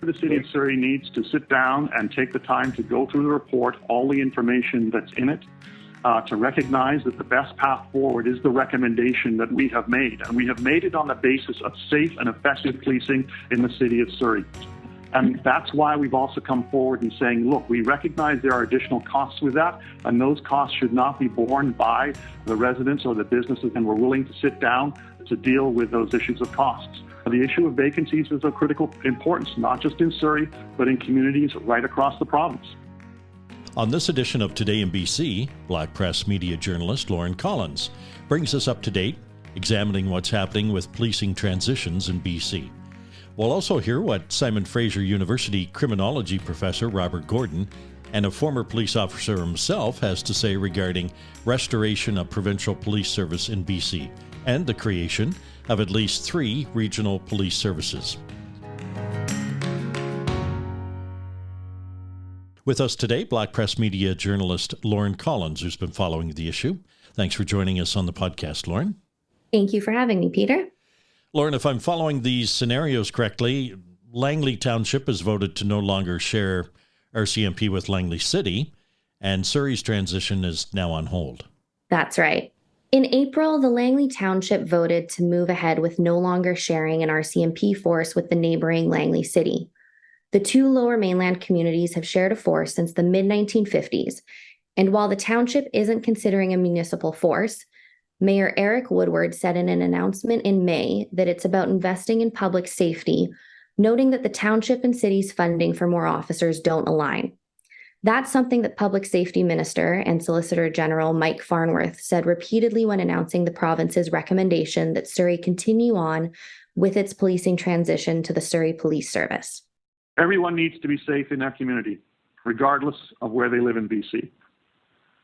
the City of Surrey needs to sit down and take the time to go through the report, all the information that's in it, to recognize that the best path forward is the recommendation that we have made. And we have made it on the basis of safe and effective policing in the City of Surrey. And that's why we've also come forward and saying, look, we recognize there are additional costs with that, and those costs should not be borne by the residents or the businesses, and we're willing to sit down to deal with those issues of costs. The issue of vacancies is of critical importance, not just in Surrey, but in communities right across the province. On this edition of Today in BC, Black Press media journalist Lauren Collins brings us up to date, examining what's happening with policing transitions in BC. We'll also hear what Simon Fraser University criminology professor Robert Gordon and a former police officer himself has to say regarding restoration of provincial police service in BC and the creation of at least 3 regional police services. With us today, Black Press media journalist Lauren Collins, who's been following the issue. Thanks for joining us on the podcast, Lauren. Thank you for having me, Peter. Lauren, if I'm following these scenarios correctly, Langley Township has voted to no longer share RCMP with Langley City, and Surrey's transition is now on hold. That's right. In April, the Langley Township voted to move ahead with no longer sharing an RCMP force with the neighboring Langley City. The 2 lower mainland communities have shared a force since the mid-1950s, and while the township isn't considering a municipal force, Mayor Eric Woodward said in an announcement in May that it's about investing in public safety, noting that the township and city's funding for more officers don't align. That's something that Public Safety Minister and Solicitor General Mike Farnworth said repeatedly when announcing the province's recommendation that Surrey continue on with its policing transition to the Surrey Police Service. Everyone needs to be safe in their community, regardless of where they live in BC.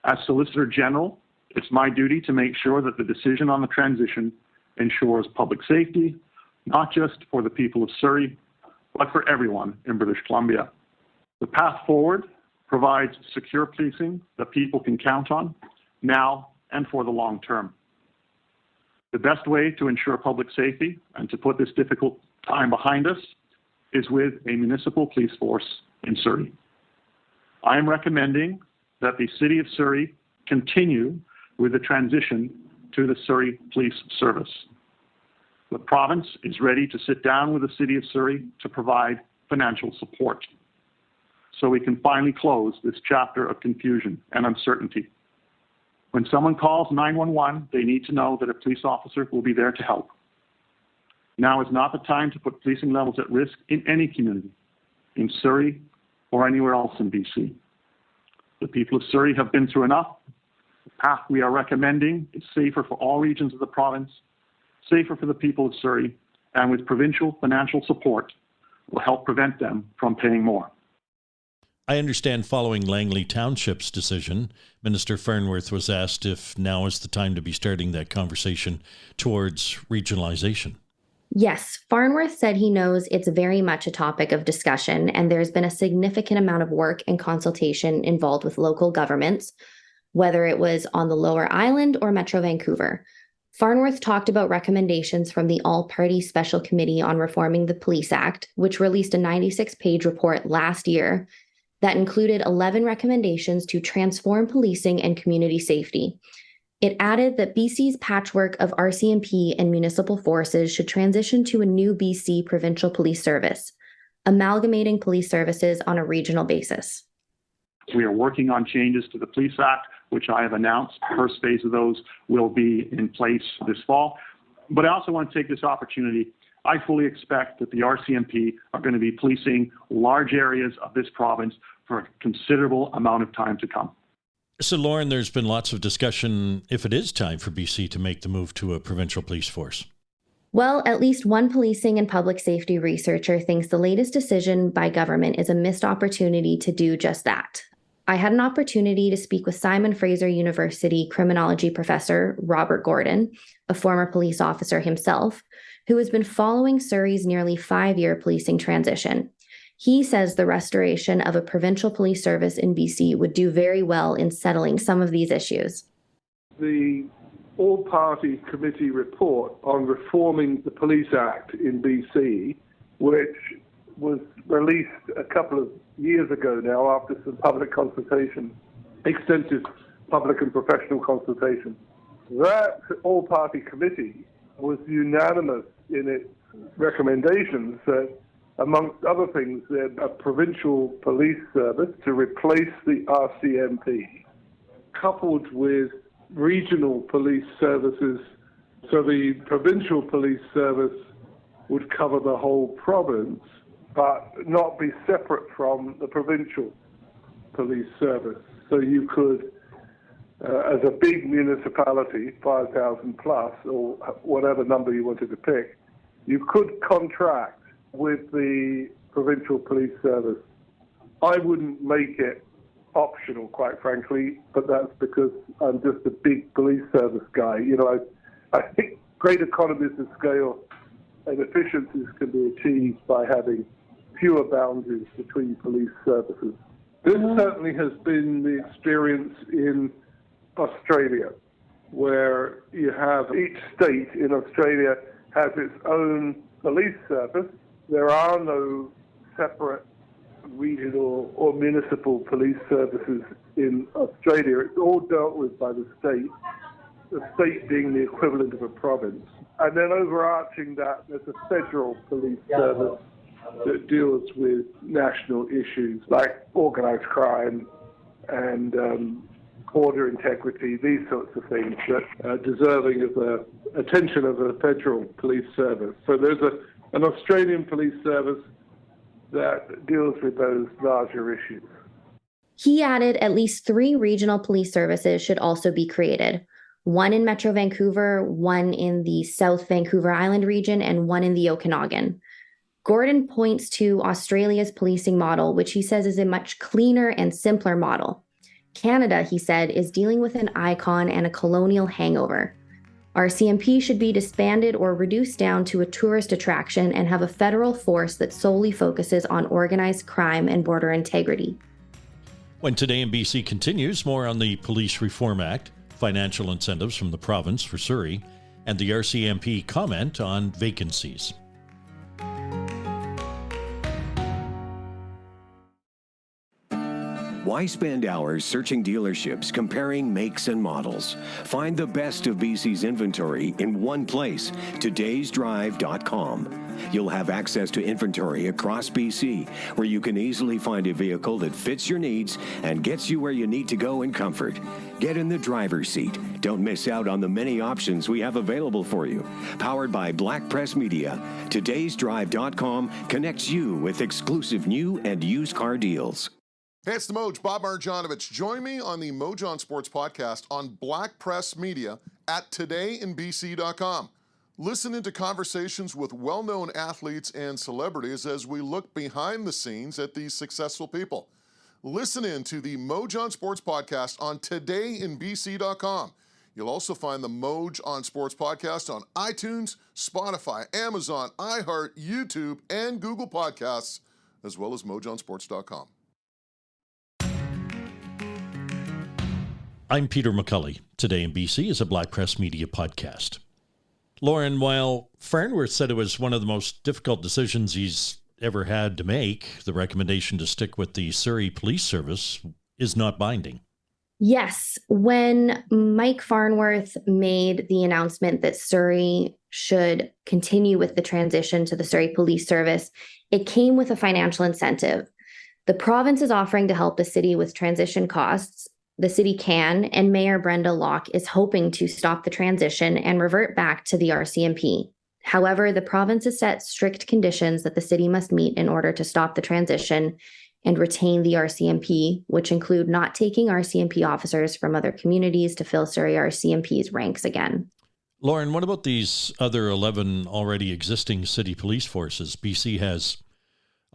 As Solicitor General, it's my duty to make sure that the decision on the transition ensures public safety, not just for the people of Surrey, but for everyone in British Columbia. The path forward provides secure policing that people can count on now and for the long term. The best way to ensure public safety and to put this difficult time behind us is with a municipal police force in Surrey. I am recommending that the City of Surrey continue with the transition to the Surrey Police Service. The province is ready to sit down with the City of Surrey to provide financial support so we can finally close this chapter of confusion and uncertainty. When someone calls 911, they need to know that a police officer will be there to help. Now is not the time to put policing levels at risk in any community, in Surrey or anywhere else in BC. The people of Surrey have been through enough. The path we are recommending is safer for all regions of the province, safer for the people of Surrey, and with provincial financial support, will help prevent them from paying more. I understand following Langley Township's decision, Minister Farnworth was asked if now is the time to be starting that conversation towards regionalization. Yes, Farnworth said he knows it's very much a topic of discussion, and there's been a significant amount of work and consultation involved with local governments, whether it was on the Lower Island or Metro Vancouver. Farnworth talked about recommendations from the All-Party Special Committee on Reforming the Police Act, which released a 96-page report last year that included 11 recommendations to transform policing and community safety. It added that BC's patchwork of RCMP and municipal forces should transition to a new BC Provincial Police Service, amalgamating police services on a regional basis. We are working on changes to the Police Act, which I have announced. The first phase of those will be in place this fall. But I also want to take this opportunity. I fully expect that the RCMP are going to be policing large areas of this province for a considerable amount of time to come. So, Lauren, there's been lots of discussion if it is time for BC to make the move to a provincial police force. Well, at least one policing and public safety researcher thinks the latest decision by government is a missed opportunity to do just that. I had an opportunity to speak with Simon Fraser University criminology professor Robert Gordon, a former police officer himself, who has been following Surrey's nearly 5-year policing transition. He says the restoration of a provincial police service in BC would do very well in settling some of these issues. The all-party committee report on reforming the Police Act in BC, which was released couple of years ago now, after some public consultation, extensive public and professional consultation. That all-party committee was unanimous in its recommendations that, amongst other things, a provincial police service to replace the RCMP, coupled with regional police services. So the provincial police service would cover the whole province, but not be separate from the provincial police service. So you could, as a big municipality, 5,000 plus, or whatever number you wanted to pick, you could contract with the provincial police service. I wouldn't make it optional, quite frankly, but that's because I'm just a big police service guy. You know, I think great economies of scale and efficiencies can be achieved by having fewer boundaries between police services. This certainly has been the experience in Australia, where you have each state in Australia has its own police service. There are no separate regional or municipal police services in Australia. It's all dealt with by the state being the equivalent of a province. And then overarching that, there's a federal police service that deals with national issues like organized crime and order integrity, these sorts of things that are deserving of the attention of a federal police service. So there's an Australian police service that deals with those larger issues. He added at least 3 regional police services should also be created. One in Metro Vancouver, one in the South Vancouver Island region, and one in the Okanagan. Gordon points to Australia's policing model, which he says is a much cleaner and simpler model. Canada, he said, is dealing with an icon and a colonial hangover. RCMP should be disbanded or reduced down to a tourist attraction and have a federal force that solely focuses on organized crime and border integrity. When Today in BC continues, more on the Police Reform Act, financial incentives from the province for Surrey, and the RCMP comment on vacancies. Why spend hours searching dealerships, comparing makes and models? Find the best of BC's inventory in one place, todaysdrive.com. You'll have access to inventory across BC, where you can easily find a vehicle that fits your needs and gets you where you need to go in comfort. Get in the driver's seat. Don't miss out on the many options we have available for you. Powered by Black Press Media, todaysdrive.com connects you with exclusive new and used car deals. Hey, it's the Moj, Bob Marjanovic. Join me on the Mojon Sports Podcast on Black Press Media at todayinbc.com. Listen into conversations with well-known athletes and celebrities as we look behind the scenes at these successful people. Listen in to the Mojon Sports Podcast on todayinbc.com. You'll also find the Moj on Sports Podcast on iTunes, Spotify, Amazon, iHeart, YouTube, and Google Podcasts, as well as mojonsports.com. I'm Peter McCully. Today in BC is a Black Press Media podcast. Lauren, while Farnworth said it was one of the most difficult decisions he's ever had to make, the recommendation to stick with the Surrey Police Service is not binding. Yes. When Mike Farnworth made the announcement that Surrey should continue with the transition to the Surrey Police Service, it came with a financial incentive. The province is offering to help the city with transition costs. The city can, and Mayor Brenda Locke is hoping to stop the transition and revert back to the RCMP. However, the province has set strict conditions that the city must meet in order to stop the transition and retain the RCMP, which include not taking RCMP officers from other communities to fill Surrey RCMP's ranks again. Lauren, what about these other 11 already existing city police forces? BC has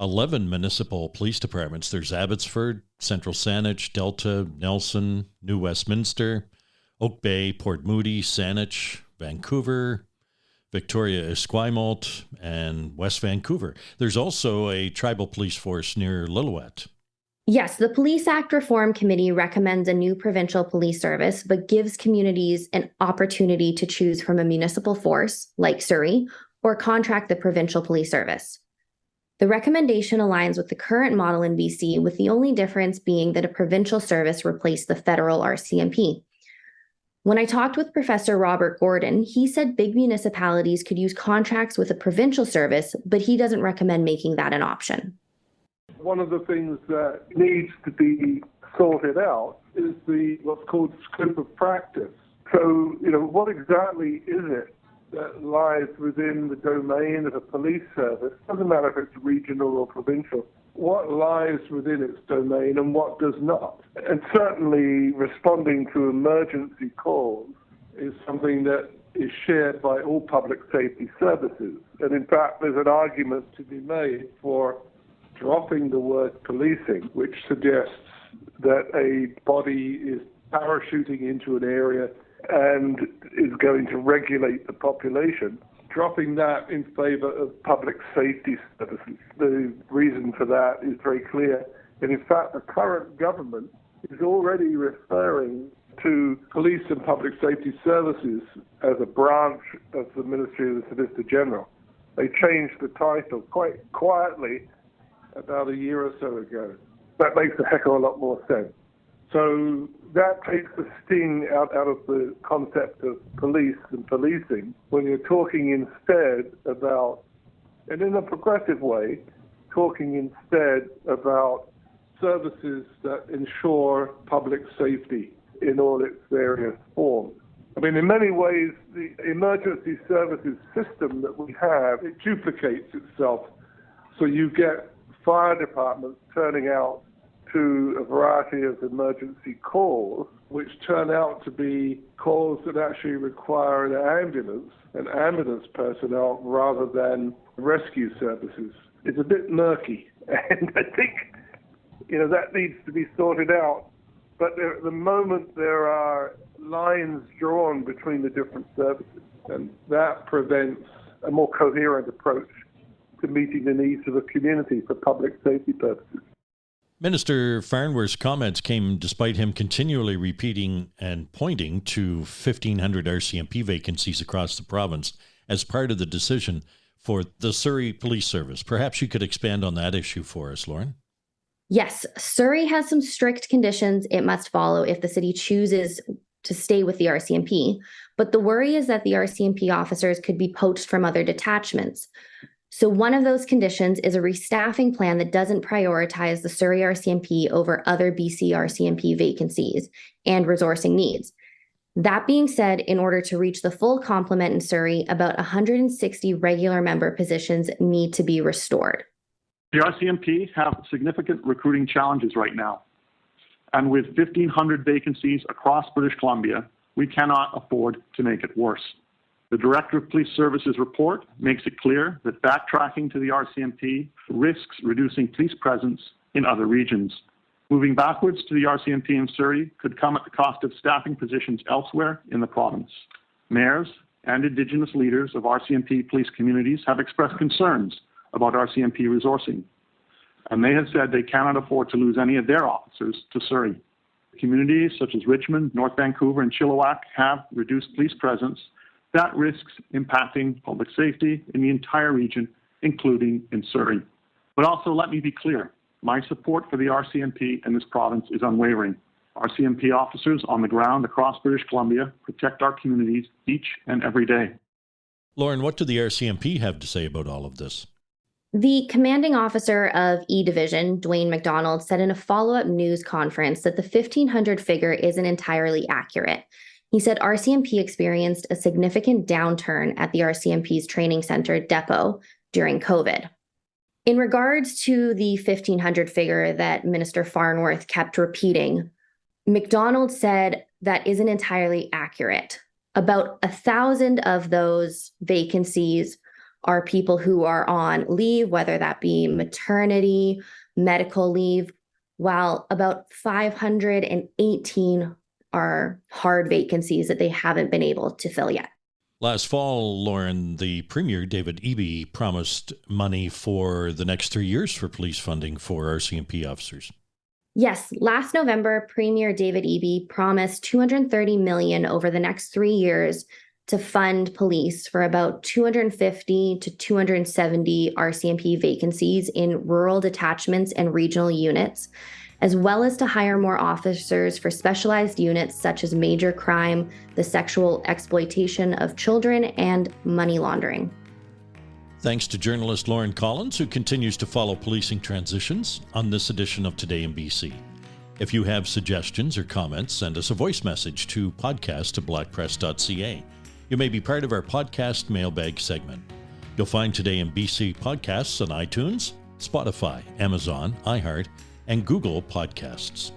11 municipal police departments. There's Abbotsford, Central Saanich, Delta, Nelson, New Westminster, Oak Bay, Port Moody, Saanich, Vancouver, Victoria Esquimalt, and West Vancouver. There's also a tribal police force near Lillooet. Yes, the Police Act Reform Committee recommends a new provincial police service, but gives communities an opportunity to choose from a municipal force, like Surrey, or contract the provincial police service. The recommendation aligns with the current model in BC, with the only difference being that a provincial service replaced the federal RCMP. When I talked with Professor Robert Gordon, he said big municipalities could use contracts with a provincial service, but he doesn't recommend making that an option. One of the things that needs to be sorted out is what's called scope of practice. So, what exactly is it that lies within the domain of a police service? Doesn't matter if it's regional or provincial. What lies within its domain and what does not? And certainly responding to emergency calls is something that is shared by all public safety services. And in fact, there's an argument to be made for dropping the word policing, which suggests that a body is parachuting into an area and is going to regulate the population, dropping that in favor of public safety services. The reason for that is very clear. And in fact, the current government is already referring to police and public safety services as a branch of the Ministry of the Solicitor General. They changed the title quite quietly about a year or so ago. That makes a heck of a lot more sense. So that takes the sting out of the concept of police and policing when you're talking instead about, and in a progressive way, talking instead about services that ensure public safety in all its various forms. I mean, in many ways, the emergency services system that we have, it duplicates itself. So you get fire departments turning out to a variety of emergency calls, which turn out to be calls that actually require an ambulance personnel, rather than rescue services. It's a bit murky, and I think, that needs to be sorted out. But at the moment, there are lines drawn between the different services, and that prevents a more coherent approach to meeting the needs of the community for public safety purposes. Minister Farnworth's comments came despite him continually repeating and pointing to 1,500 RCMP vacancies across the province as part of the decision for the Surrey Police Service. Perhaps you could expand on that issue for us, Lauren. Yes, Surrey has some strict conditions it must follow if the city chooses to stay with the RCMP, but the worry is that the RCMP officers could be poached from other detachments. So one of those conditions is a restaffing plan that doesn't prioritize the Surrey RCMP over other BC RCMP vacancies and resourcing needs. That being said, in order to reach the full complement in Surrey, about 160 regular member positions need to be restored. The RCMP have significant recruiting challenges right now. And with 1,500 vacancies across British Columbia, we cannot afford to make it worse. The Director of Police Services report makes it clear that backtracking to the RCMP risks reducing police presence in other regions. Moving backwards to the RCMP in Surrey could come at the cost of staffing positions elsewhere in the province. Mayors and Indigenous leaders of RCMP police communities have expressed concerns about RCMP resourcing, and they have said they cannot afford to lose any of their officers to Surrey. Communities such as Richmond, North Vancouver, and Chilliwack have reduced police presence that risks impacting public safety in the entire region, including in Surrey. But also, let me be clear, my support for the RCMP in this province is unwavering. RCMP officers on the ground across British Columbia protect our communities each and every day. Lauren, what do the RCMP have to say about all of this? The commanding officer of E Division, Dwayne McDonald, said in a follow-up news conference that the 1,500 figure isn't entirely accurate. He said RCMP experienced a significant downturn at the RCMP's training center depot during COVID. In regards to the 1,500 figure that Minister Farnworth kept repeating, McDonald said that isn't entirely accurate. About 1,000 of those vacancies are people who are on leave, whether that be maternity, medical leave, while about 518 are hard vacancies that they haven't been able to fill yet. Last fall, Lauren, the Premier, David Eby, promised money for the next 3 years for police funding for RCMP officers. Yes, last November, Premier David Eby promised $230 million over the next 3 years to fund police for about 250 to 270 RCMP vacancies in rural detachments and regional units, as well as to hire more officers for specialized units such as major crime, the sexual exploitation of children, and money laundering. Thanks to journalist Lauren Collins, who continues to follow policing transitions on this edition of Today in BC. If you have suggestions or comments, send us a voice message to podcast@blackpress.ca. You may be part of our podcast mailbag segment. You'll find Today in BC podcasts on iTunes, Spotify, Amazon, iHeart, and Google Podcasts.